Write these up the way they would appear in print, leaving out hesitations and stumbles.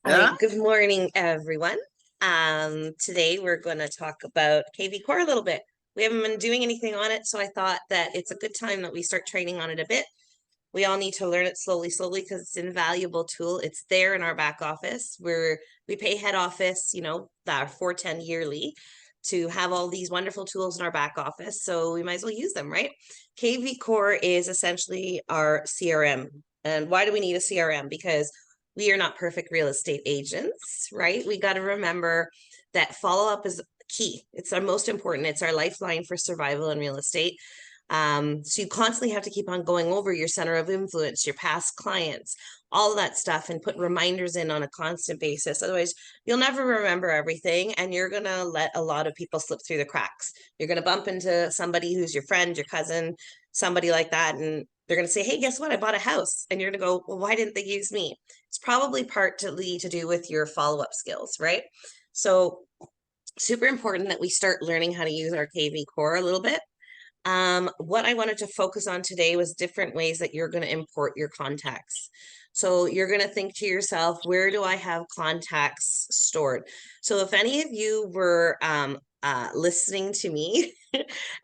All right, Yeah. good morning, everyone. Today we're going to talk about kvCore a little bit. We haven't been doing anything on it, so I thought that it's a good time that we start training on it a bit. We all need to learn it slowly, because it's an invaluable tool. It's there in our back office where we pay head office, that 410 yearly to have all these wonderful tools in our back office. So we might as well use them, right? kvCore is essentially our CRM. And why do we need a CRM? Because we are not perfect real estate agents, right? We got to remember that follow up is key. It's our most important. It's our lifeline for survival in real estate. So you constantly have to keep on going over your center of influence, your past clients, all of that stuff, and put reminders in on a constant basis. Otherwise, you'll never remember everything, and you're going to let a lot of people slip through the cracks. You're going to bump into somebody who's your friend, your cousin, somebody like that, and they're going to say, hey, guess what? I bought a house. And you're going to go, well, why didn't they use me? It's probably partly to do with your follow-up skills, right? So super important that we start learning how to use our kvCore a little bit. What I wanted to focus on today was different ways that you're going to import your contacts. So you're going to think to yourself, where do I have contacts stored? So if any of you were listening to me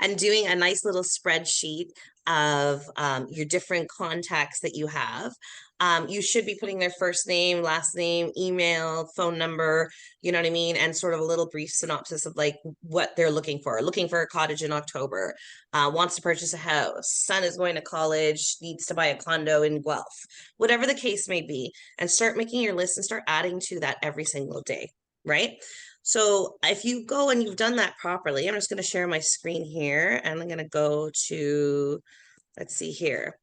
and doing a nice little spreadsheet of your different contacts that you have, you should be putting their first name, last name, email, phone number, you know what I mean? And sort of a little brief synopsis of like what they're looking for. Looking for a cottage in October, wants to purchase a house, son is going to college, needs to buy a condo in Guelph, whatever the case may be. And start making your list and start adding to that every single day, right? So if you go and you've done that properly, I'm just going to share my screen here and I'm going to go to, let's see here.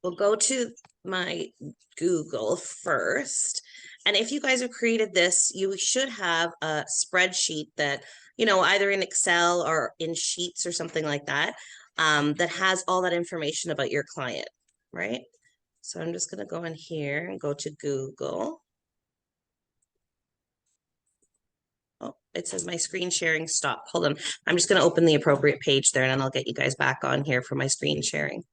We'll go to my Google first. And if you guys have created this, you should have a spreadsheet that, either in Excel or in Sheets or something like that, that has all that information about your client, right? So I'm just going to go in here and go to Google. Oh, it says my screen sharing stopped. Hold on. I'm just going to open the appropriate page there and then I'll get you guys back on here for my screen sharing.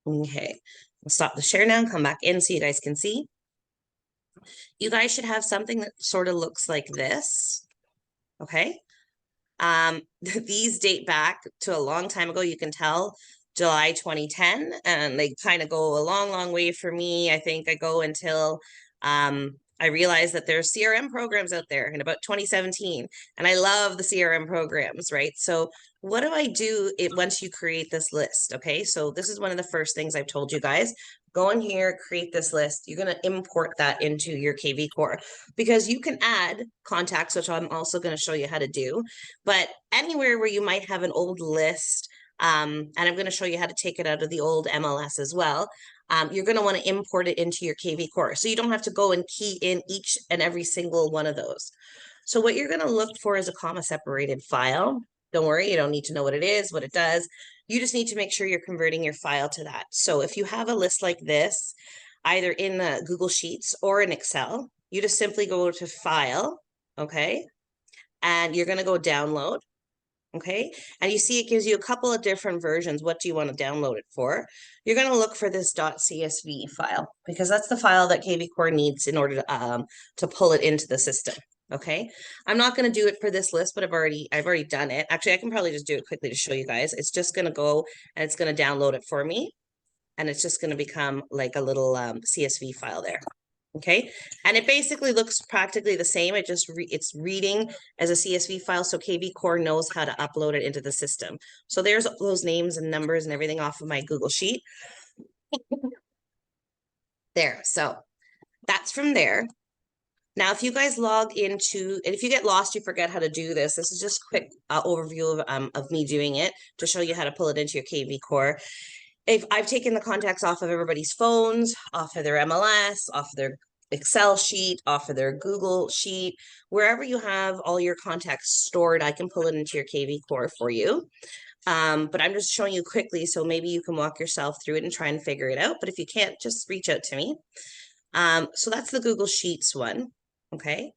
Okay, I'll stop the share now and come back in so you guys can see. You guys should have something that sort of looks like this. Okay. These date back to a long time ago. You can tell July 2010, and they kind of go a long way for me. I think I go until I realized that there's CRM programs out there in about 2017, and I love the CRM programs, right? So what do I do once you create this list? Okay, so this is one of the first things I've told you guys. Go in here, create this list. You're going to import that into your kvCore because you can add contacts, which I'm also going to show you how to do. But anywhere where you might have an old list, and I'm going to show you how to take it out of the old MLS as well, you're going to want to import it into your kvCore. So you don't have to go and key in each and every single one of those. So what you're going to look for is a comma separated file. Don't worry, you don't need to know what it is, what it does. You just need to make sure you're converting your file to that. So if you have a list like this, either in the Google Sheets or in Excel, you just simply go to File, okay? And you're going to go Download, okay? And you see it gives you a couple of different versions. What do you want to download it for? You're going to look for this .csv file because that's the file that kvCore needs in order to pull it into the system. Okay, I'm not going to do it for this list, but I've already done it. Actually, I can probably just do it quickly to show you guys. It's just going to go and it's going to download it for me. And it's just going to become like a little CSV file there. Okay, and it basically looks practically the same. It's reading as a CSV file, so kvCore knows how to upload it into the system. So there's those names and numbers and everything off of my Google Sheet. There, so that's from there. Now, if you guys log into, and if you get lost, you forget how to do this, this is just a quick overview of me doing it to show you how to pull it into your kvCore. If I've taken the contacts off of everybody's phones, off of their MLS, off of their Excel sheet, off of their Google sheet, wherever you have all your contacts stored, I can pull it into your kvCore for you. But I'm just showing you quickly, so maybe you can walk yourself through it and try and figure it out. But if you can't, just reach out to me. So that's the Google Sheets one. Okay.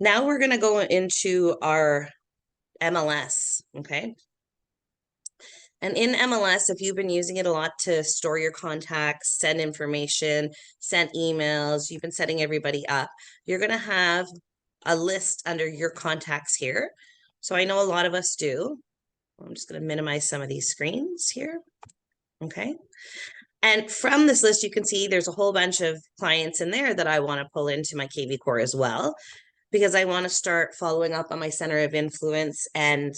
Now we're going to go into our MLS. Okay. And in MLS, if you've been using it a lot to store your contacts, send information, send emails, you've been setting everybody up, you're going to have a list under your contacts here. So I know a lot of us do. I'm just going to minimize some of these screens here. Okay. And from this list, you can see there's a whole bunch of clients in there that I want to pull into my kvCore as well, because I want to start following up on my center of influence and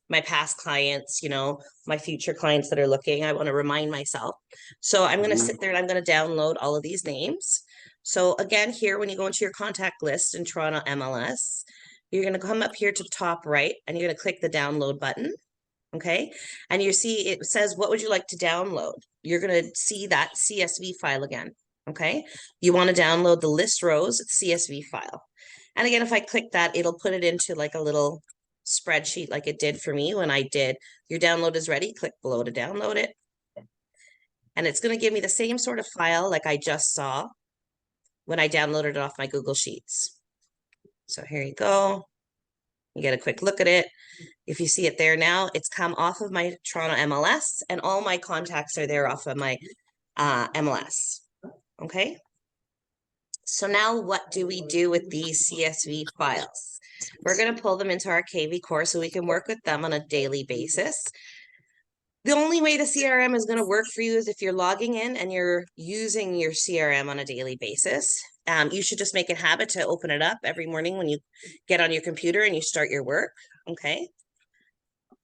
my past clients, you know, my future clients that are looking. I want to remind myself. So I'm going to sit there and I'm going to download all of these names. So again, here, when you go into your contact list in Toronto MLS, you're going to come up here to the top right and you're going to click the download button. Okay. And you see it says, what would you like to download? You're going to see that CSV file again. Okay. You want to download the list rows CSV file. And again, if I click that, it'll put it into like a little spreadsheet like it did for me when I did. Your download is ready. Click below to download it. And it's going to give me the same sort of file like I just saw when I downloaded it off my Google Sheets. So here you go. You get a quick look at it. If you see it there now, it's come off of my Toronto MLS and all my contacts are there off of my MLS. Okay. So now what do we do with these CSV files? We're going to pull them into our kvCore so we can work with them on a daily basis. The only way the CRM is going to work for you is if you're logging in and you're using your CRM on a daily basis. You should just make it a habit to open it up every morning when you get on your computer and you start your work. Okay.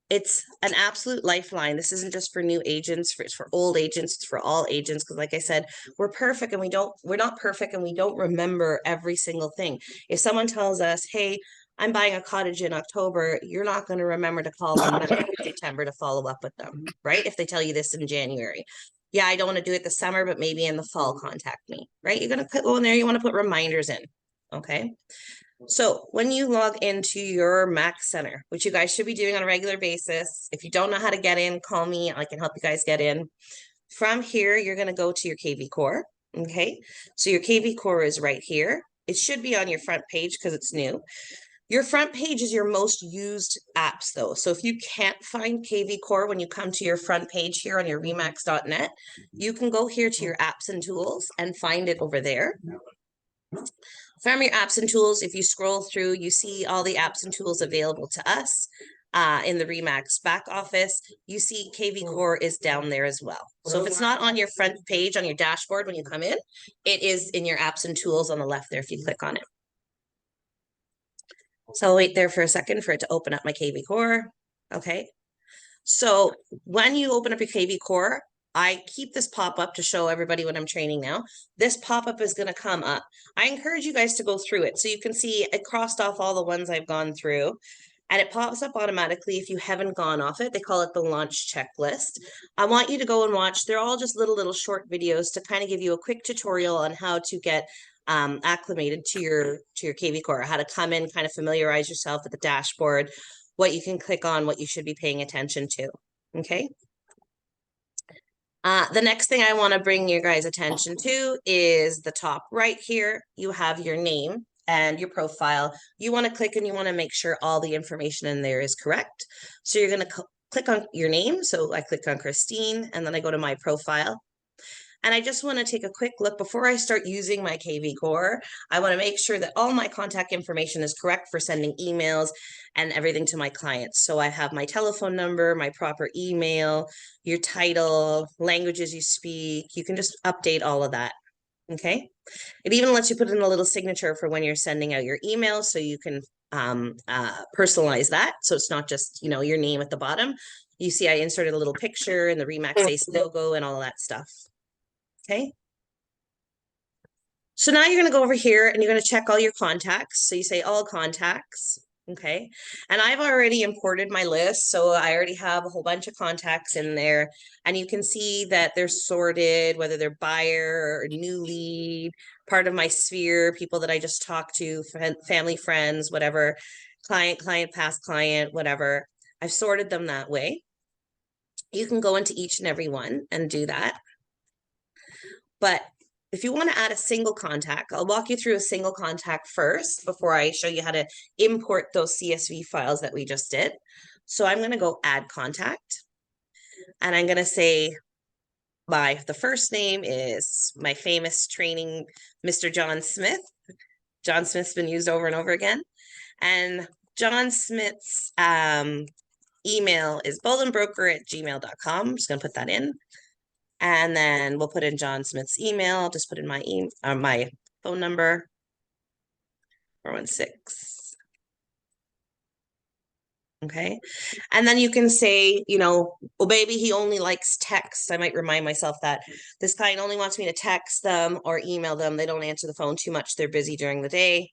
It's an absolute lifeline. This isn't just for new agents, it's for old agents, it's for all agents. Because like I said, we're not perfect and we don't remember every single thing. If someone tells us, hey, I'm buying a cottage in October, you're not going to remember to call them in September to follow up with them, right? If they tell you this in January. Yeah, I don't want to do it this summer, but maybe in the fall, contact me, right? You're going to go in there, you want to put reminders in, okay? So when you log into your Mac Center, which you guys should be doing on a regular basis, if you don't know how to get in, call me. I can help you guys get in. From here, you're going to go to your kvCore. Okay. So your kvCore is right here. It should be on your front page because it's new. Your front page is your most used apps though. So if you can't find kvCore when you come to your front page here on your remax.net, you can go here to your apps and tools and find it over there. From your apps and tools, if you scroll through, you see all the apps and tools available to us in the Remax back office. You see kvCore is down there as well. So if it's not on your front page on your dashboard when you come in, it is in your apps and tools on the left there if you click on it. So I'll wait there for a second for it to open up my kvCore. Okay. So when you open up your kvCore, I keep this pop-up to show everybody what I'm training now. This pop-up is going to come up. I encourage you guys to go through it. So you can see it crossed off all the ones I've gone through. And it pops up automatically if you haven't gone off it. They call it the launch checklist. I want you to go and watch. They're all just little short videos to kind of give you a quick tutorial on how to get acclimated to your kvCore, how to come in, kind of familiarize yourself with the dashboard, what you can click on, what you should be paying attention to. Okay. The next thing I want to bring your guys' attention to is the top right here. You have your name and your profile. You want to click and you want to make sure all the information in there is correct. So you're going to click on your name. So I click on Christine and then I go to my profile. And I just want to take a quick look before I start using my kvCore. I want to make sure that all my contact information is correct for sending emails and everything to my clients. So I have my telephone number, my proper email, your title, languages you speak. You can just update all of that. Okay. It even lets you put in a little signature for when you're sending out your email, so you can personalize that. So it's not just, you know, your name at the bottom. You see, I inserted a little picture and the Remax Ace logo and all of that stuff. Okay. So now you're going to go over here and you're going to check all your contacts. So you say all contacts. Okay. And I've already imported my list. So I already have a whole bunch of contacts in there. And you can see that they're sorted, whether they're buyer or new lead, part of my sphere, people that I just talked to, family, friends, whatever, client, past client, whatever. I've sorted them that way. You can go into each and every one and do that. But if you want to add a single contact, I'll walk you through a single contact first before I show you how to import those CSV files that we just did. So I'm going to go add contact. And I'm going to say the first name is my famous training, Mr. John Smith. John Smith's been used over and over again. And John Smith's email is boldandbroker@gmail.com. I'm just going to put that in. And then we'll put in John Smith's email. I'll just put in my my phone number, 416. Okay. And then you can say, you know, well, maybe he only likes text. I might remind myself that this client only wants me to text them or email them. They don't answer the phone too much. They're busy during the day.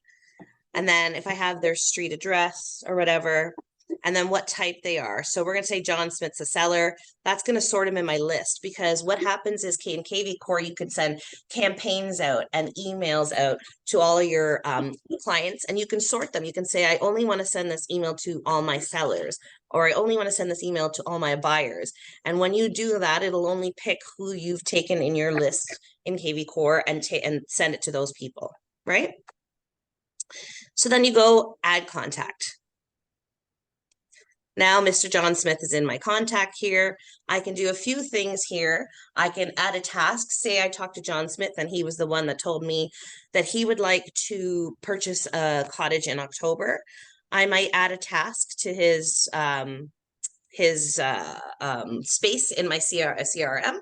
And then if I have their street address or whatever, and then what type they are. So we're going to say John Smith's a seller. That's going to sort them in my list, because what happens is in kvCore, you can send campaigns out and emails out to all of your clients, and you can sort them. You can say, I only want to send this email to all my sellers, or I only want to send this email to all my buyers. And when you do that, it'll only pick who you've taken in your list in kvCore and send it to those people, right? So then you go add contact. Now, Mr. John Smith is in my contact here. I can do a few things here. I can add a task. Say I talked to John Smith and he was the one that told me that he would like to purchase a cottage in October. I might add a task to his space in my CRM.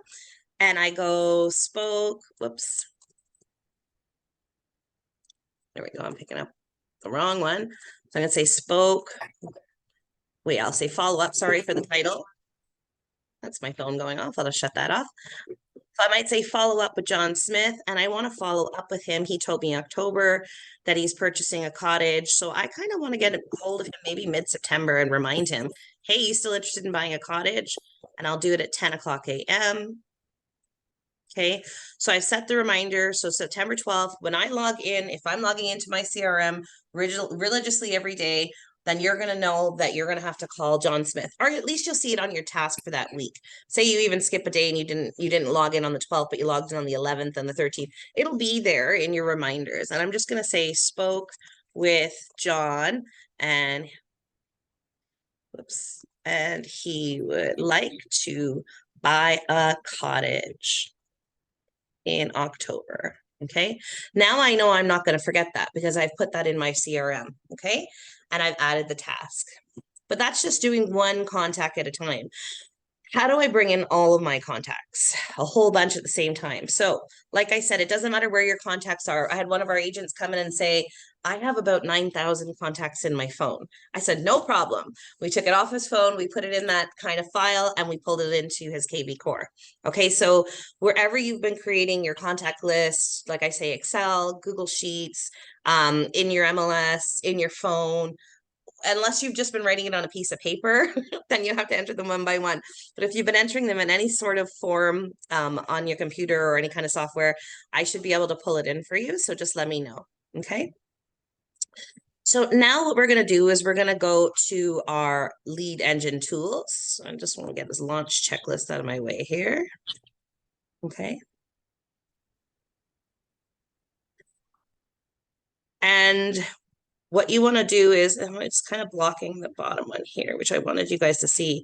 And I go spoke, whoops. There we go, I'm picking up the wrong one. So I'm gonna say spoke. Wait, I'll say follow up. Sorry for the title. That's my phone going off. I'll just shut that off. So I might say follow up with John Smith, and I want to follow up with him. He told me in October that he's purchasing a cottage. So I kind of want to get a hold of him maybe mid-September and remind him, hey, you still interested in buying a cottage? And I'll do it at 10 o'clock a.m. Okay, so I've set the reminder. So September 12th, when I log in, if I'm logging into my CRM religiously every day, then you're going to know that you're going to have to call John Smith, or at least you'll see it on your task for that week. Say you even skip a day and you didn't log in on the 12th, but you logged in on the 11th and the 13th. It'll be there in your reminders. And I'm just going to say spoke with John, and whoops, and he would like to buy a cottage in October. Okay, now I know I'm not going to forget that because I've put that in my CRM. Okay, and I've added the task. But that's just doing one contact at a time. How do I bring in all of my contacts? A whole bunch at the same time. So, like I said, it doesn't matter where your contacts are. I had one of our agents come in and say, I have about 9,000 contacts in my phone. I said, no problem. We took it off his phone, we put it in that kind of file, and we pulled it into his kvCore. Okay, so wherever you've been creating your contact list, like I say, Excel, Google Sheets, in your MLS, in your phone, unless you've just been writing it on a piece of paper, then you have to enter them one by one. But if you've been entering them in any sort of form on your computer or any kind of software, I should be able to pull it in for you. So just let me know. Okay. So now what we're going to do is we're going to go to our lead engine tools. I just want to get this launch checklist out of my way here. Okay. And what you want to do is, it's kind of blocking the bottom one here, which I wanted you guys to see.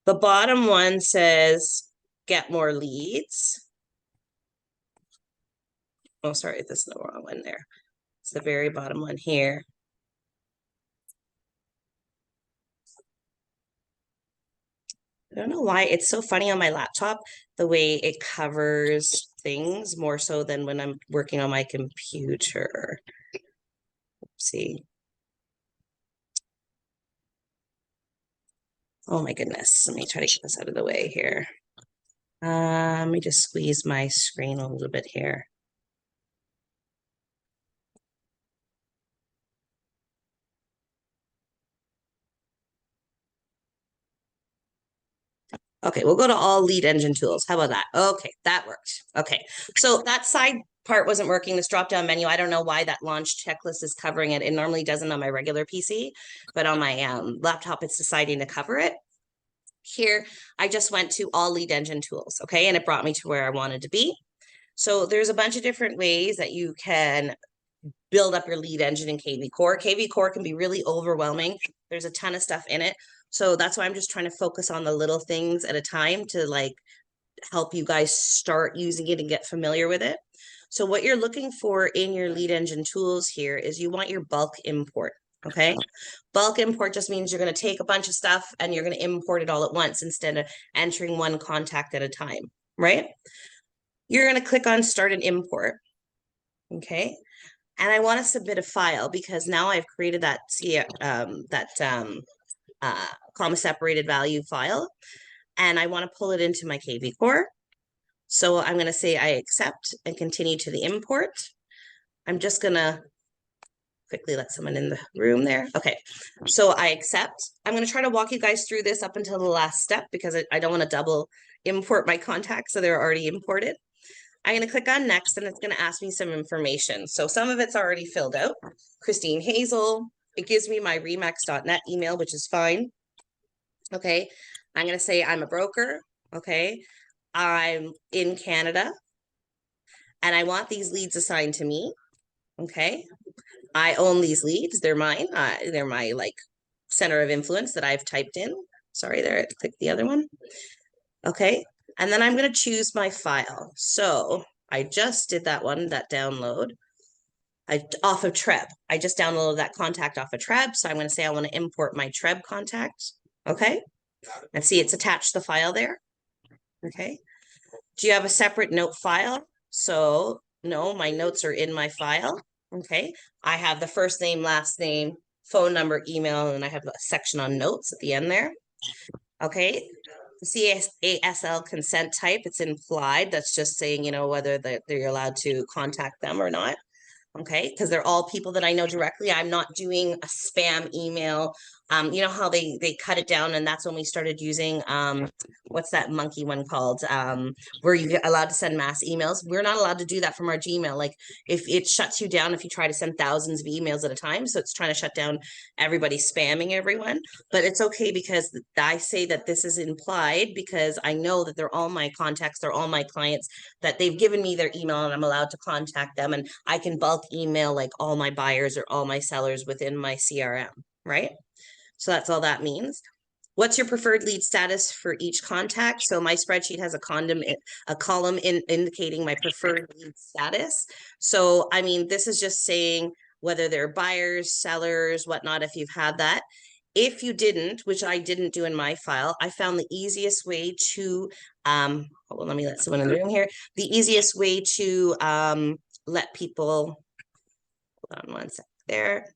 The bottom one says, get more leads. Oh, sorry, this is the wrong one there. It's the very bottom one here. I don't know why it's so funny on my laptop, the way it covers things more so than when I'm working on my computer. See. Oh my goodness. Let me try to get this out of the way here. Let me just squeeze my screen a little bit here. Okay, we'll go to all lead engine tools. How about that? Okay, that worked. Okay, so that side part wasn't working. This drop-down menu, I don't know why that launch checklist is covering it. It normally doesn't on my regular PC, but on my laptop, it's deciding to cover it. Here, I just went to all lead engine tools, okay? And it brought me to where I wanted to be. So there's a bunch of different ways that you can build up your lead engine in kvCore. kvCore can be really overwhelming. There's a ton of stuff in it. So that's why I'm just trying to focus on the little things at a time to like help you guys start using it and get familiar with it. So what you're looking for in your lead engine tools here is you want your bulk import. Okay. Bulk import just means you're going to take a bunch of stuff and you're going to import it all at once instead of entering one contact at a time, right? You're going to click on start an import. Okay. And I want to submit a file because now I've created that comma separated value file, and I want to pull it into my kvCore. So I'm going to say I accept and continue to the import. I'm just going to quickly let someone in the room there. Okay, so I accept. I'm going to try to walk you guys through this up until the last step because I don't want to double import my contacts, so they're already imported. I'm going to click on next, and it's going to ask me some information. So some of it's already filled out. Christine Hazel. It gives me my remax.net email, which is fine. Okay, I'm going to say I'm a broker. Okay, I'm in Canada, and I want these leads assigned to me. Okay, I own these leads. They're mine. They're my like center of influence that I've typed in. Sorry, there, I clicked the other one. Okay, and then I'm going to choose my file. So I just did that one, that download. Off of Treb. I just downloaded that contact off of Treb. So I'm going to say I want to import my Treb contact. Okay, and see it's attached the file there. Okay, do you have a separate note file? So no, my notes are in my file. Okay, I have the first name, last name, phone number, email, and I have a section on notes at the end there. Okay, the CASL consent type, it's implied. That's just saying, you know, whether they're allowed to contact them or not. Okay, because they're all people that I know directly. I'm not doing a spam email. You know how they cut it down, and that's when we started using what's that monkey one called? Where you get allowed to send mass emails. We're not allowed to do that from our Gmail. Like if it shuts you down if you try to send thousands of emails at a time. So it's trying to shut down everybody spamming everyone. But it's okay because I say that this is implied because I know that they're all my contacts, they're all my clients, that they've given me their email and I'm allowed to contact them, and I can bulk email like all my buyers or all my sellers within my CRM, right? So that's all that means. What's your preferred lead status for each contact? So my spreadsheet has a column indicating my preferred lead status. So, I mean, this is just saying whether they're buyers, sellers, whatnot, if you've had that. If you didn't, which I didn't do in my file, I found the easiest way to, hold on, let me let someone in the room here. The easiest way to let people, hold on one sec there.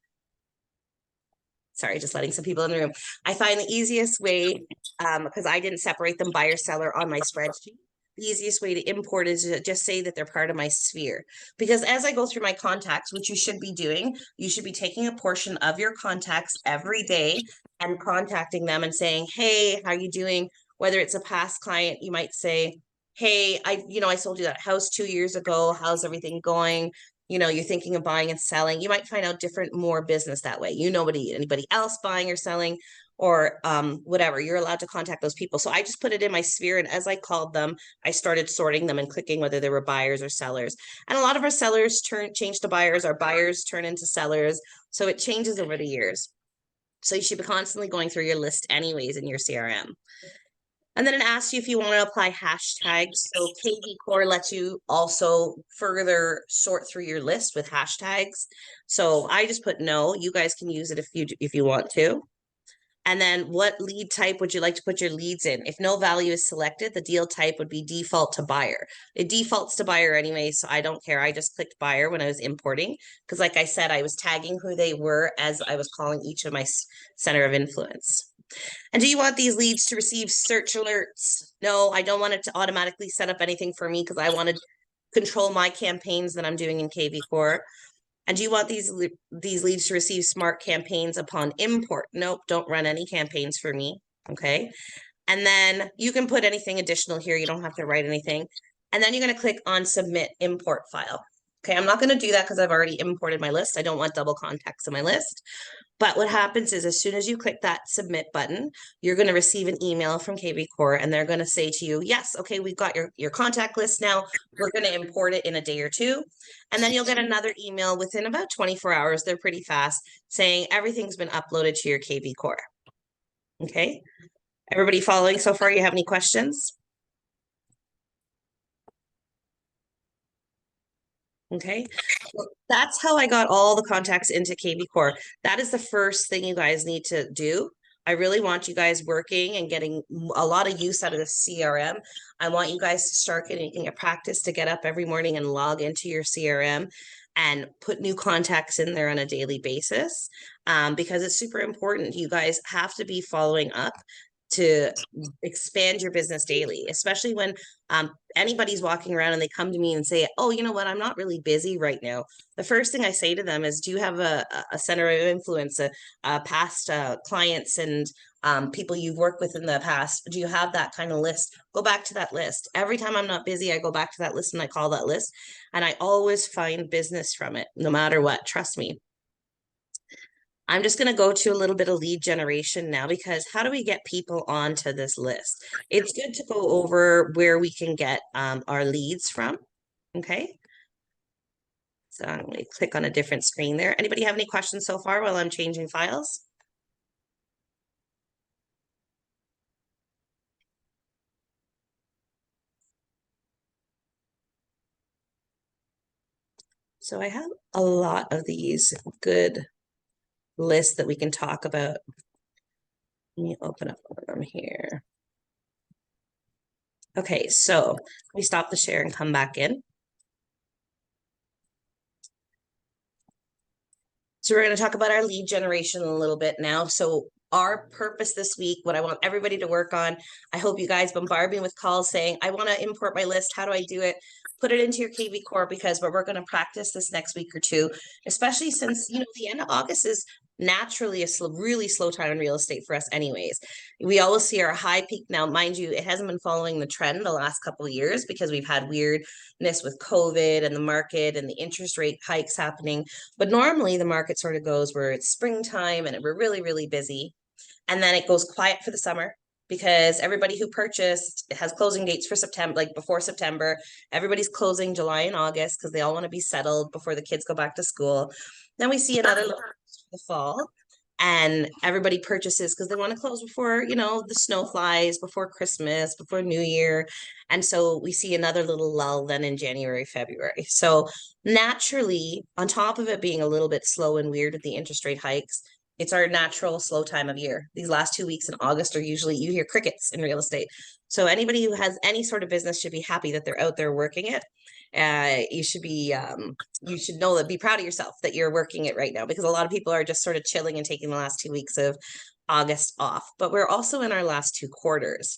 Sorry, just letting some people in the room. I find the easiest way, because I didn't separate them buyer seller on my spreadsheet. The easiest way to import is to just say that they're part of my sphere. Because as I go through my contacts, which you should be doing, you should be taking a portion of your contacts every day and contacting them and saying, hey, how are you doing? Whether it's a past client, you might say, hey, I sold you that house 2 years ago. How's everything going? You know, you're thinking of buying and selling. You might find out more business that way. You know, anybody else buying or selling, or whatever, you're allowed to contact those people. So I just put it in my sphere, and as I called them, I started sorting them and clicking whether they were buyers or sellers. And a lot of our sellers change to buyers, our buyers turn into sellers. So it changes over the years. So you should be constantly going through your list anyways in your CRM. And then it asks you if you want to apply hashtags. So kvCore lets you also further sort through your list with hashtags. So I just put no. You guys can use it if you want to. And then what lead type would you like to put your leads in? If no value is selected, the deal type would be default to buyer. It defaults to buyer anyway, so I don't care. I just clicked buyer when I was importing because like I said, I was tagging who they were as I was calling each of my center of influence. And do you want these leads to receive search alerts? No, I don't want it to automatically set up anything for me because I want to control my campaigns that I'm doing in kvCore. And do you want these leads to receive smart campaigns upon import? Nope, don't run any campaigns for me, okay? And then you can put anything additional here. You don't have to write anything. And then you're going to click on submit import file. Okay, I'm not going to do that because I've already imported my list. I don't want double contacts in my list. But what happens is as soon as you click that submit button, you're going to receive an email from kvCore, and they're going to say to you, yes, okay, we've got your contact list now. We're going to import it in a day or two. And then you'll get another email within about 24 hours. They're pretty fast, saying everything's been uploaded to your kvCore. Okay. Everybody following so far? You have any questions? Okay. Well, that's how I got all the contacts into kvCore. That is the first thing you guys need to do. I really want you guys working and getting a lot of use out of the CRM. I want you guys to start getting a practice to get up every morning and log into your CRM and put new contacts in there on a daily basis, because it's super important. You guys have to be following up to expand your business daily, especially when anybody's walking around and they come to me and say, oh, you know what, I'm not really busy right now. The first thing I say to them is, do you have a center of influence, past clients and people you've worked with in the past? Do you have that kind of list? Go back to that list. Every time I'm not busy, I go back to that list and I call that list, and I always find business from it, no matter what. Trust me. I'm just going to go to a little bit of lead generation now, because how do we get people onto this list? It's good to go over where we can get our leads from. Okay. So I'm going to click on a different screen there. Anybody have any questions so far while I'm changing files? So I have a lot of these good lists that we can talk about. Let me open up one of them here. Okay, so we stop the share and come back in. So we're going to talk about our lead generation a little bit now. So our purpose this week, what I want everybody to work on, I hope you guys bombard me with calls saying, I want to import my list. How do I do it? Put it into your kvCore, because we're going to practice this next week or two, especially since, the end of August is naturally a really slow time in real estate for us anyways. We always see our high peak now. Mind you, it hasn't been following the trend the last couple of years because we've had weirdness with COVID and the market and the interest rate hikes happening. But normally the market sort of goes where it's springtime and we're really, really busy. And then it goes quiet for the summer, because everybody who purchased has closing dates for September, like before September. Everybody's closing July and August because they all want to be settled before the kids go back to school. Then we see another look for the fall, and everybody purchases because they want to close before, the snow flies, before Christmas, before New Year. And so we see another little lull then in January, February. So naturally, on top of it being a little bit slow and weird with the interest rate hikes, it's our natural slow time of year. These last 2 weeks in August are usually, you hear crickets in real estate. So anybody who has any sort of business should be happy that they're out there working it. You should be, you should know that, be proud of yourself that you're working it right now, because a lot of people are just sort of chilling and taking the last 2 weeks of August off. But we're also in our last 2 quarters.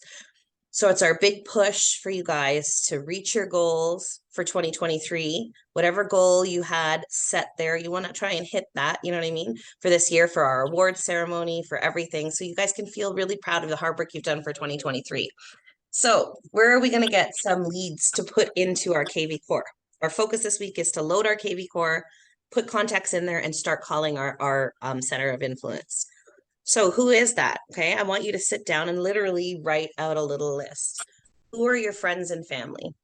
So it's our big push for you guys to reach your goals for 2023. Whatever goal you had set there, you want to try and hit that, you know what I mean, for this year, for our award ceremony, for everything. So you guys can feel really proud of the hard work you've done for 2023. So where are we going to get some leads to put into our kvCore? Our focus this week is to load our kvCore, put contacts in there, and start calling our center of influence. So who is that? Okay, I want you to sit down and literally write out a little list. Who are your friends and family,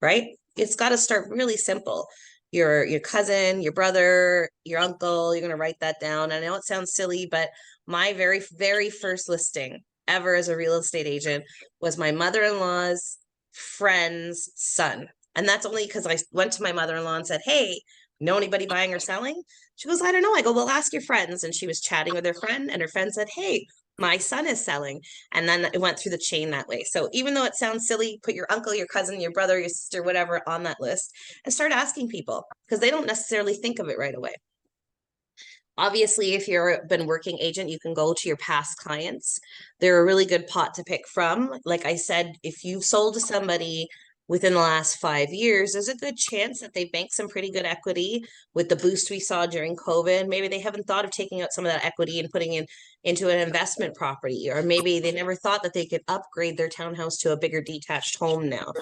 right? It's got to start really simple. Your cousin, your brother, your uncle, you're going to write that down. I know it sounds silly, but my very, very first listing ever as a real estate agent was my mother-in-law's friend's son. And that's only because I went to my mother-in-law and said, hey, know anybody buying or selling? She goes, I don't know. I go, well, ask your friends. And she was chatting with her friend, and her friend said, hey, my son is selling. And then it went through the chain that way. So even though it sounds silly, put your uncle, your cousin, your brother, your sister, whatever on that list and start asking people, because they don't necessarily think of it right away. Obviously, if you're been working agent, you can go to your past clients. They're a really good pot to pick from. Like I said, if you've sold to somebody within the last 5 years, there's a good chance that they banked some pretty good equity with the boost we saw during COVID. Maybe they haven't thought of taking out some of that equity and putting it into an investment property, or maybe they never thought that they could upgrade their townhouse to a bigger detached home now.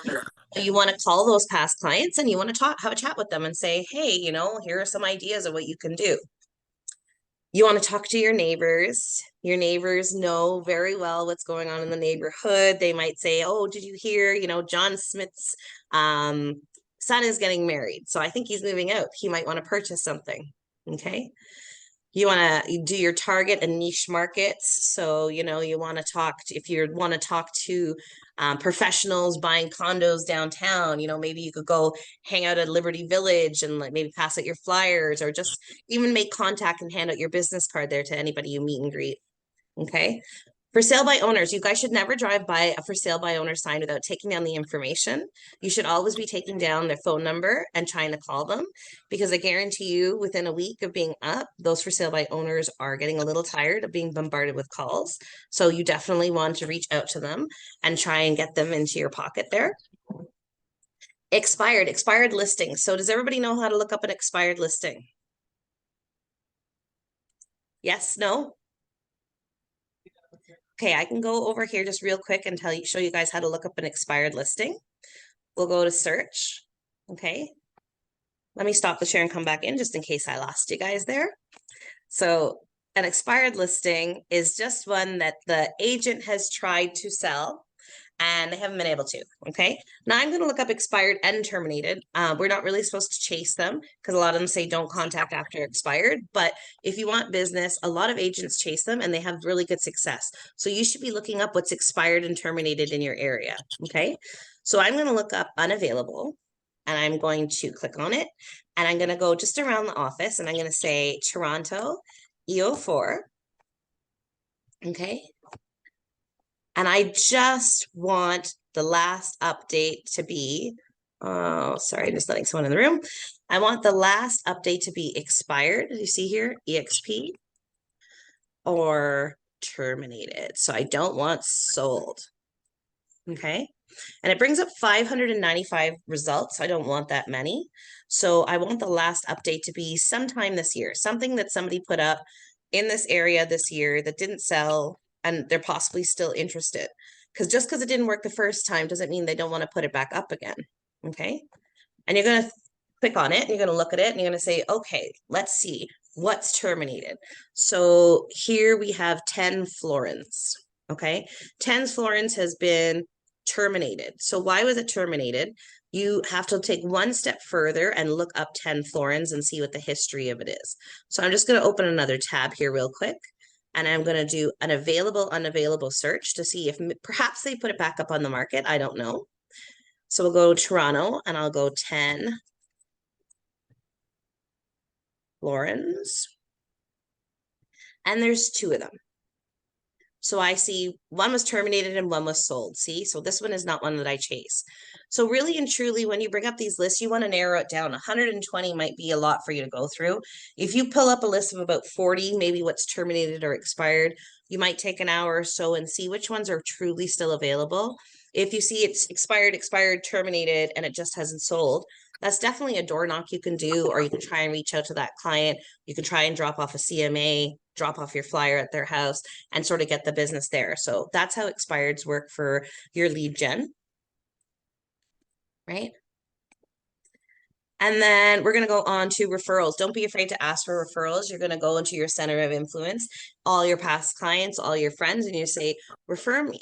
So you want to call those past clients and you want to have a chat with them and say, hey, here are some ideas of what you can do. You want to talk to your neighbors. Your neighbors know very well what's going on in the neighborhood. They might say, oh, did you hear, John Smith's son is getting married. So I think he's moving out. He might want to purchase something. Okay. You want to do your target and niche markets. So, you know, you want to if you want to talk to professionals buying condos downtown, you know, maybe you could go hang out at Liberty Village and like maybe pass out your flyers or just even make contact and hand out your business card there to anybody you meet and greet. Okay. For sale by owners, you guys should never drive by a for sale by owner sign without taking down the information. You should always be taking down their phone number and trying to call them, because I guarantee you within a week of being up, those for sale by owners are getting a little tired of being bombarded with calls. So you definitely want to reach out to them and try and get them into your pocket there. Expired listings. So does everybody know how to look up an expired listing? Yes, no? Okay, I can go over here just real quick and show you guys how to look up an expired listing. We'll go to search. Okay. Let me stop the share and come back in just in case I lost you guys there. So an expired listing is just one that the agent has tried to sell and they haven't been able to. Okay. Now I'm going to look up expired and terminated. We're not really supposed to chase them because a lot of them say don't contact after expired. But if you want business, a lot of agents chase them and they have really good success. So you should be looking up what's expired and terminated in your area. Okay. So I'm going to look up unavailable and I'm going to click on it and I'm going to go just around the office and I'm going to say Toronto EO4. Okay. And I just want the last update to be, oh, sorry, I'm just letting someone in the room. I want the last update to be expired. You see here, EXP or terminated. So I don't want sold. Okay. And it brings up 595 results. I don't want that many. So I want the last update to be sometime this year, something that somebody put up in this area this year that didn't sell and they're possibly still interested. Because just because it didn't work the first time doesn't mean they don't want to put it back up again. Okay. And you're going to click on it, and you're going to look at it, and you're going to say, okay, let's see what's terminated. So here we have 10 florins. Okay. 10 florins has been terminated. So why was it terminated? You have to take one step further and look up 10 florins and see what the history of it is. So I'm just going to open another tab here real quick. And I'm going to do an unavailable search to see if perhaps they put it back up on the market. I don't know. So we'll go Toronto and I'll go 10 florins. And there's 2 of them. So I see one was terminated and one was sold. See, so this one is not one that I chase. So really and truly, when you bring up these lists, you want to narrow it down. 120 might be a lot for you to go through. If you pull up a list of about 40, maybe what's terminated or expired, you might take an hour or so and see which ones are truly still available. If you see it's expired, terminated, and it just hasn't sold, that's definitely a door knock you can do, or you can try and reach out to that client. You can try and drop off a CMA, drop off your flyer at their house and sort of get the business there. So that's how expireds work for your lead gen, right? And then we're going to go on to referrals. Don't be afraid to ask for referrals. You're going to go into your center of influence, all your past clients, all your friends, and you say, refer me,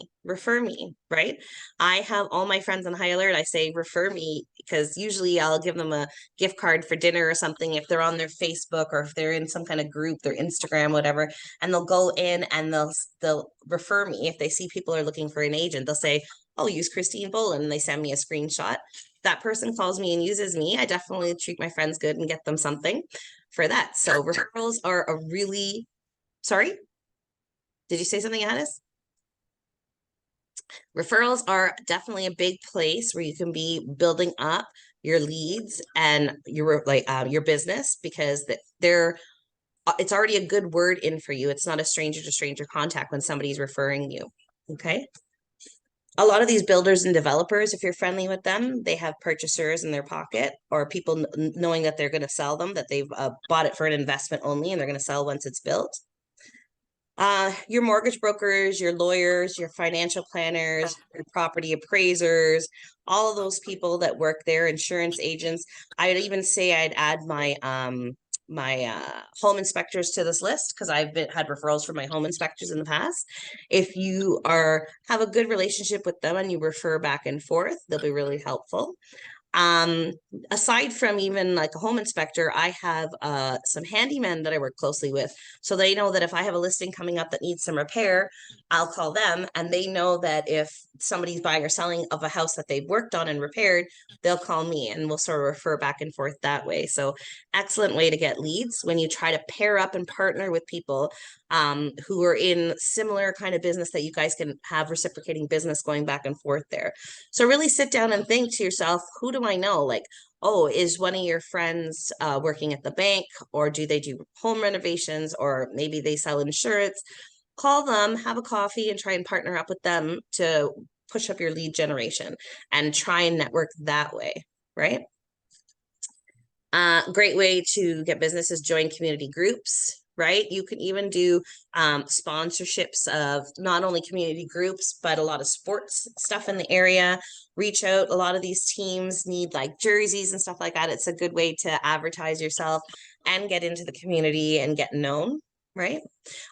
right? I have all my friends on high alert. I say, refer me, because usually I'll give them a gift card for dinner or something if they're on their Facebook or if they're in some kind of group, their Instagram, whatever, and they'll go in and they'll refer me. If they see people are looking for an agent, they'll say, oh, use Christine Bolin, and they send me a screenshot. That person calls me and uses me, I definitely treat my friends good and get them something for that. So referrals are a really, sorry? Did you say something, Addis? Referrals are definitely a big place where you can be building up your leads and your business, because it's already a good word in for you. It's not a stranger to stranger contact when somebody's referring you. Okay. A lot of these builders and developers, if you're friendly with them, they have purchasers in their pocket, or people knowing that they're going to sell them, that they've bought it for an investment only and they're going to sell once it's built. Your mortgage brokers, your lawyers, your financial planners, your property appraisers, all of those people that work there, insurance agents. I'd even say I'd add my home inspectors to this list, because I've had referrals from my home inspectors in the past. If you have a good relationship with them and you refer back and forth, they'll be really helpful. Aside from even like a home inspector, I have some handymen that I work closely with. So they know that if I have a listing coming up that needs some repair, I'll call them, and they know that if somebody's buying or selling of a house that they've worked on and repaired, they'll call me and we'll sort of refer back and forth that way. So excellent way to get leads when you try to pair up and partner with people who are in similar kind of business, that you guys can have reciprocating business going back and forth there. So really sit down and think to yourself, who do I know? Like, oh, is one of your friends working at the bank, or do they do home renovations, or maybe they sell insurance? Call them, have a coffee, and try and partner up with them to push up your lead generation and try and network that way, right? Great way to get business is join community groups, right? You can even do sponsorships of not only community groups, but a lot of sports stuff in the area. Reach out. A lot of these teams need like jerseys and stuff like that. It's a good way to advertise yourself and get into the community and get known, right?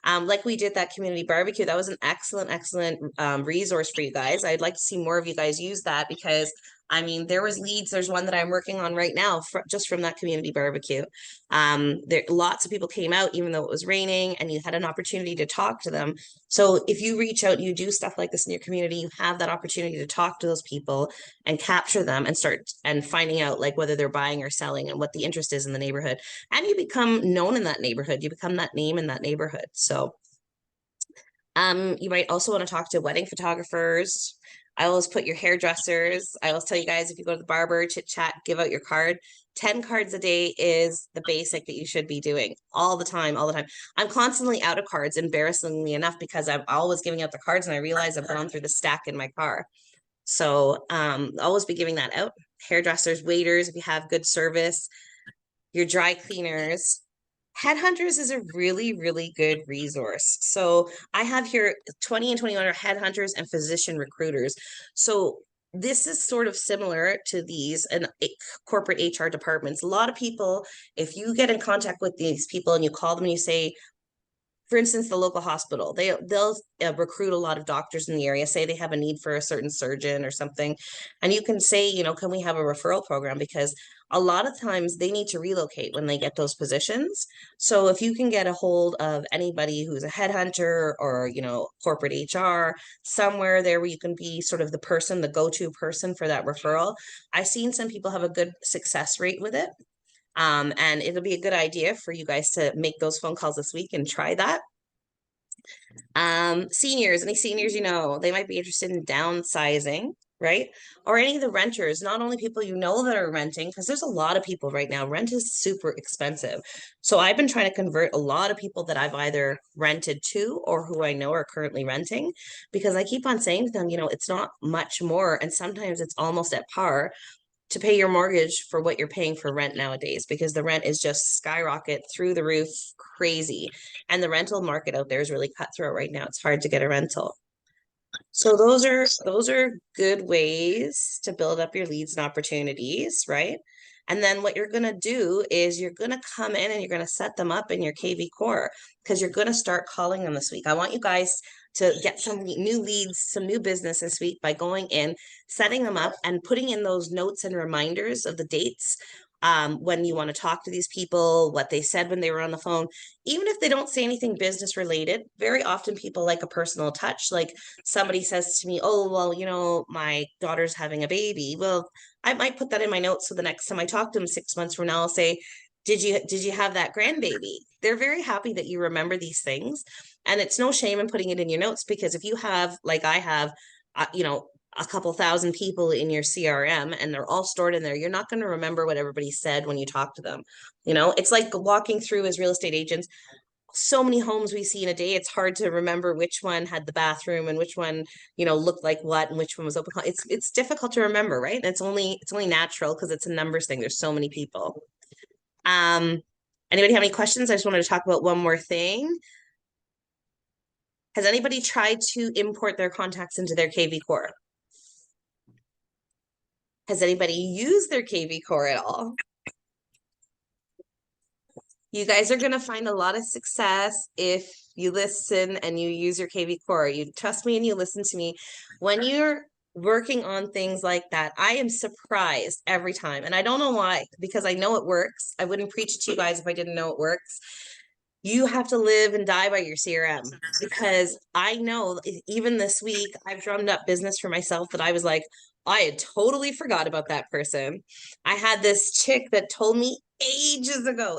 Like we did that community barbecue. That was an excellent resource for you guys. I'd like to see more of you guys use that, because I mean, there was leads. There's one that I'm working on right now just from that community barbecue. There lots of people came out, even though it was raining, and you had an opportunity to talk to them. So if you reach out, you do stuff like this in your community, you have that opportunity to talk to those people and capture them and start and finding out like whether they're buying or selling and what the interest is in the neighborhood. And you become known in that neighborhood. You become that name in that neighborhood. So you might also want to talk to wedding photographers. I always put your hairdressers. I always tell you guys, if you go to the barber, chit chat, give out your card. 10 cards a day is the basic that you should be doing all the time, all the time. I'm constantly out of cards, embarrassingly enough, because I'm always giving out the cards and I realize I've gone through the stack in my car. So always be giving that out. Hairdressers, waiters, if you have good service, your dry cleaners. Headhunters is a really good resource. So I have here 20 and 21 are headhunters and physician recruiters. So this is sort of similar to these and corporate HR departments. A lot of people, if you get in contact with these people and you call them and you say, for instance, the local hospital, they'll recruit a lot of doctors in the area, say they have a need for a certain surgeon or something. And you can say, you know, can we have a referral program? Because a lot of times they need to relocate when they get those positions. So if you can get a hold of anybody who's a headhunter or, you know, corporate HR, somewhere there where you can be sort of the person, the go-to person for that referral. I've seen some people have a good success rate with it. And it'll be a good idea for you guys to make those phone calls this week and try that. Seniors, any seniors, you know, they might be interested in downsizing, right? Or any of the renters, not only people you know that are renting, because there's a lot of people right now. Rent is super expensive. So I've been trying to convert a lot of people that I've either rented to or who I know are currently renting, because I keep on saying to them, you know, it's not much more. And sometimes it's almost at par to pay your mortgage for what you're paying for rent nowadays, because the rent is just skyrocket through the roof, crazy. And the rental market out there is really cutthroat right now. It's hard to get a rental. So those are good ways to build up your leads and opportunities, right? And then what you're going to do is you're going to come in and you're going to set them up in your kvCore, because you're going to start calling them this week. I want you guys to get some new leads, some new business this week by going in, setting them up and putting in those notes and reminders of the dates when you want to talk to these people, what they said when they were on the phone. Even if they don't say anything business related, very often people like a personal touch. Like somebody says to me, oh, well, you know, my daughter's having a baby. Well, I might put that in my notes. So the next time I talk to them 6 months from now, I'll say, did you have that grandbaby? They're very happy that you remember these things. And it's no shame in putting it in your notes, because if you have, like I have, you know, a couple thousand people in your CRM and they're all stored in there, you're not going to remember what everybody said when you talk to them. You know, it's like walking through as real estate agents. So many homes we see in a day, it's hard to remember which one had the bathroom and which one, you know, looked like what and which one was open. It's difficult to remember, right? And it's only natural because it's a numbers thing. There's so many people. Um, Anybody have any questions? I just wanted to talk about one more thing. Has anybody tried to import their contacts into their kvCore? Has anybody used their kvCore at all? You guys are going to find a lot of success if you listen and you use your kvCore. You trust me and you listen to me. When you're working on things like that. I am surprised every time. And I don't know why, because I know it works. I wouldn't preach it to you guys if I didn't know it works. You have to live and die by your CRM, because I know even this week I've drummed up business for myself that I was like, I had totally forgot about that person. I had this chick that told me ages ago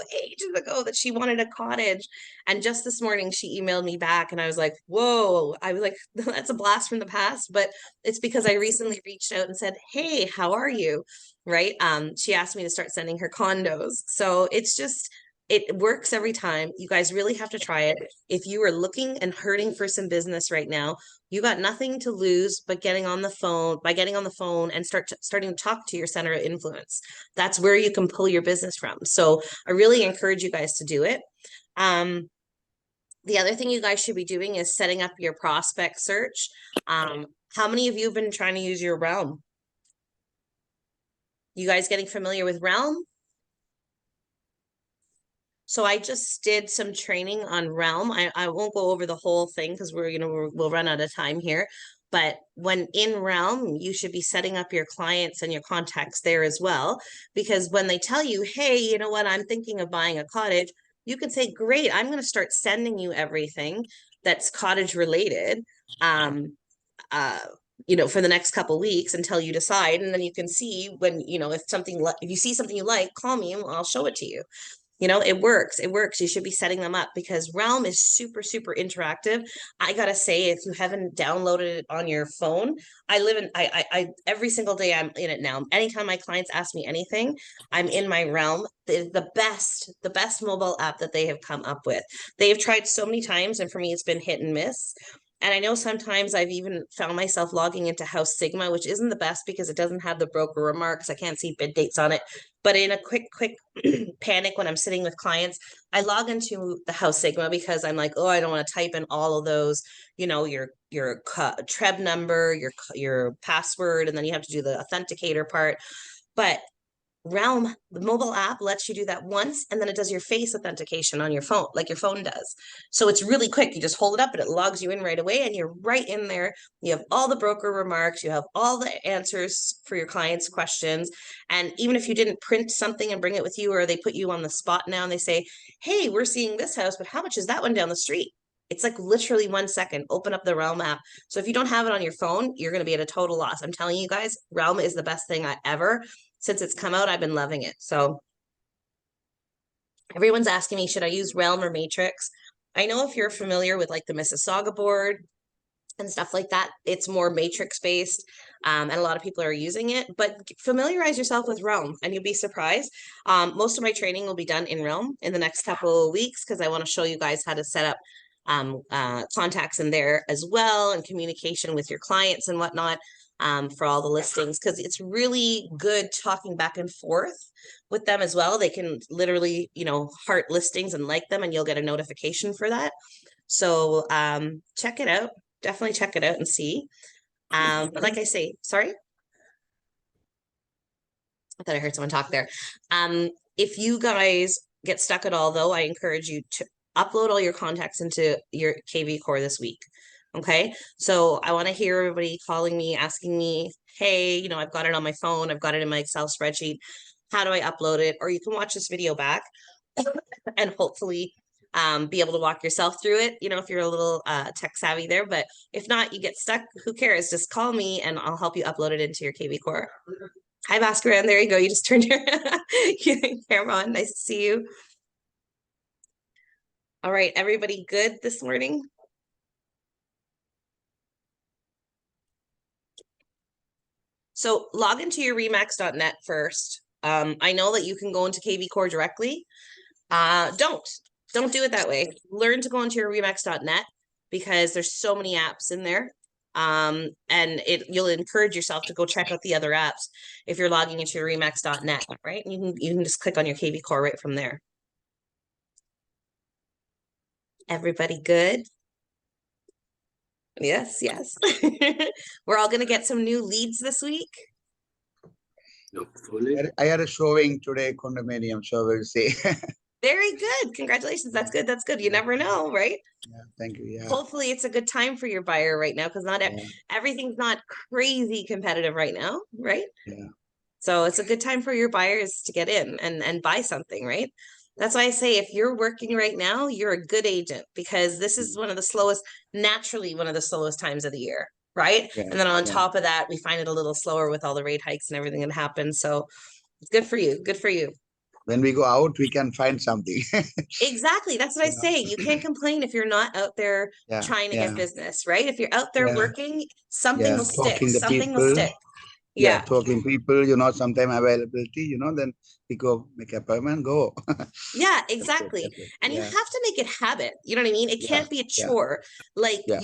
that she wanted a cottage. And just this morning she emailed me back and I was like, whoa, I was like, that's a blast from the past. But it's because I recently reached out and said, hey, how are you? Right. She asked me to start sending her condos. So it's just, it works every time. You guys really have to try it. If you are looking and hurting for some business right now, you got nothing to lose but getting on the phone and starting to talk to your center of influence. That's where you can pull your business from. So I really encourage you guys to do it. The other thing you guys should be doing is setting up your prospect search. How many of you have been trying to use your Realm? You guys getting familiar with Realm? So I just did some training on Realm. I won't go over the whole thing because we'll run out of time here. But when in Realm, you should be setting up your clients and your contacts there as well. Because when they tell you, hey, you know what, I'm thinking of buying a cottage, you can say, great, I'm going to start sending you everything that's cottage related. For the next couple weeks until you decide, and then you can see when, if you see something you like, call me and I'll show it to you. It works. You should be setting them up because Realm is super, super interactive. I gotta say, if you haven't downloaded it on your phone, I every single day I'm in it now. Anytime my clients ask me anything, I'm in my Realm. The best mobile app that they have come up with. They have tried so many times, and for me, it's been hit and miss. And I know sometimes I've even found myself logging into House Sigma, which isn't the best because it doesn't have the broker remarks. I can't see bid dates on it. But in a quick panic when I'm sitting with clients, I log into the House Sigma because I'm like, oh, I don't want to type in all of those, your TREB number, your password, and then you have to do the authenticator part. But Realm, the mobile app, lets you do that once, and then it does your face authentication on your phone, like your phone does. So it's really quick. You just hold it up and it logs you in right away, and you're right in there. You have all the broker remarks, you have all the answers for your clients' questions. And even if you didn't print something and bring it with you, or they put you on the spot now and they say, hey, we're seeing this house, but how much is that one down the street? It's like literally 1 second. Open up the Realm app. So if you don't have it on your phone, you're going to be at a total loss. I'm telling you guys, Realm is the best thing I ever. Since it's come out, I've been loving it. So everyone's asking me, should I use Realm or Matrix? I know if you're familiar with like the Mississauga board and stuff like that, it's more Matrix based, and a lot of people are using it. But familiarize yourself with Realm, and you'll be surprised. Most of my training will be done in Realm in the next couple of weeks because I want to show you guys how to set up contacts in there as well, and communication with your clients and whatnot. For all the listings, because it's really good talking back and forth with them as well. They can literally, heart listings and like them, and you'll get a notification for that. So check it out. Definitely check it out and see. But like I say, sorry. I thought I heard someone talk there. If you guys get stuck at all, though, I encourage you to upload all your contacts into your kvCore this week. Okay, so I want to hear everybody calling me, asking me, hey, I've got it on my phone, I've got it in my Excel spreadsheet. How do I upload it? Or you can watch this video back and hopefully be able to walk yourself through it, if you're a little tech savvy there. But if not, you get stuck, who cares? Just call me and I'll help you upload it into your kvCore. Hi, Bhaskaran. There you go. You just turned your camera on. Nice to see you. All right, everybody good this morning? So log into your remax.net first. I know that you can go into kvCore directly. Don't do it that way. Learn to go into your remax.net because there's so many apps in there. And you'll encourage yourself to go check out the other apps if you're logging into your remax.net, right? And you can just click on your kvCore right from there. Everybody good? Yes. We're all going to get some new leads this week. I had a showing today, condominium, so we'll see. Very good. Congratulations. That's good. That's good. You never know, right? Yeah, thank you. Yeah, Hopefully it's a good time for your buyer right now because not yeah, everything's not crazy competitive right now, right? yeah, So it's a good time for your buyers to get in and buy something, right? That's why I say if you're working right now, you're a good agent because this is one of the slowest, naturally one of the slowest times of the year, right? yeah, And then on yeah. top of that, we find it a little slower with all the rate hikes and everything that happened. So it's good for you. Good for you. When we go out, we can find something. Exactly. That's what I You know. say. You can't complain if you're not out there Yeah, trying to get yeah, business, right? If you're out there yeah, working, something yeah. will stick. Talking the Something will people. stick. Yeah, Yeah. talking people. Sometime availability. Then we go make appointment. Go. Yeah, That's it. exactly. That's it. And you Yeah, have to make it habit. You know what I mean? It yeah, can't be a yeah, chore. Like yeah,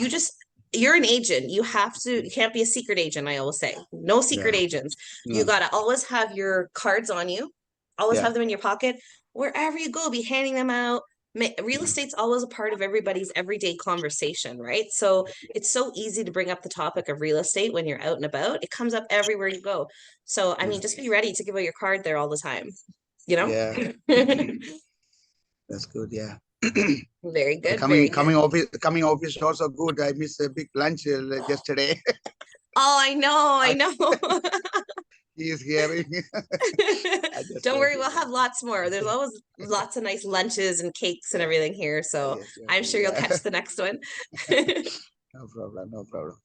you're an agent. You can't be a secret agent, I always say. No secret yeah. agents. You No, got to always have your cards on you, always yeah, have them in your pocket. Wherever you go, be handing them out. Real yeah, estate's always a part of everybody's everyday conversation, right? So it's so easy to bring up the topic of real estate when you're out and about. It comes up everywhere you go. So, I yeah, mean, just be ready to give out your card there all the time, you know? yeah. That's good. Yeah. Very The good, very good. coming office also good. I missed a big lunch yesterday. Oh, I know. He is hearing. I just Don't told worry, him. we'll have lots more. There's always lots of nice lunches and cakes and Yeah. everything here, so Yes. I'm Okay. sure you'll Yeah. catch the next one. No problem. No problem.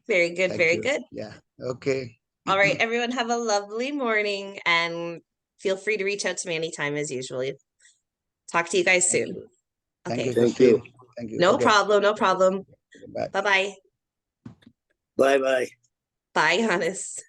Very good, Thank very you. good. Yeah. Okay. All right, everyone, have a lovely morning and feel free to reach out to me anytime as usual. Talk to you guys Thank soon. you. Thank you, Okay. Thank you. Christine. Thank you. No Okay. problem, no problem. Bye. Bye-bye. Bye bye. Bye, Hannes.